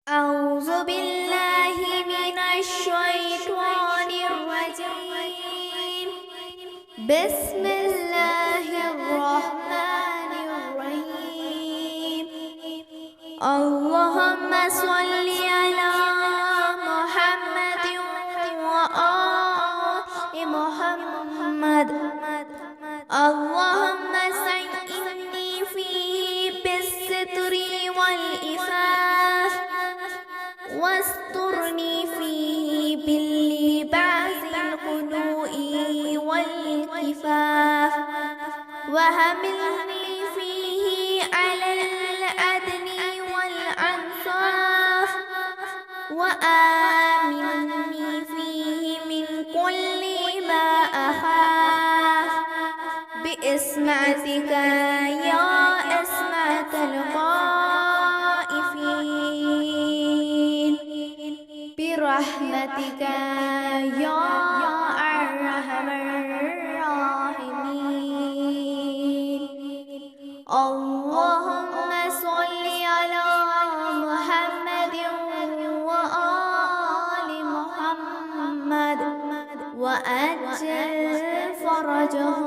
أعوذ بالله من الشيطان الرجيم. بسم الله الرحمن الرحيم. اللهم صل على محمد وآل محمد. اللهم سيئني فيه بالستر والإفاف، واسترني فيه باللباس الخنوء والكفاف، وحملني فيه على الأدن والأنصاف، وآمني فيه من كل ما أخاف، بإسمتك يا إسمة الخائفين، برحمتك يا أرحم الراحمين. اللهم صل على محمد وآل محمد، وأجل فرجهم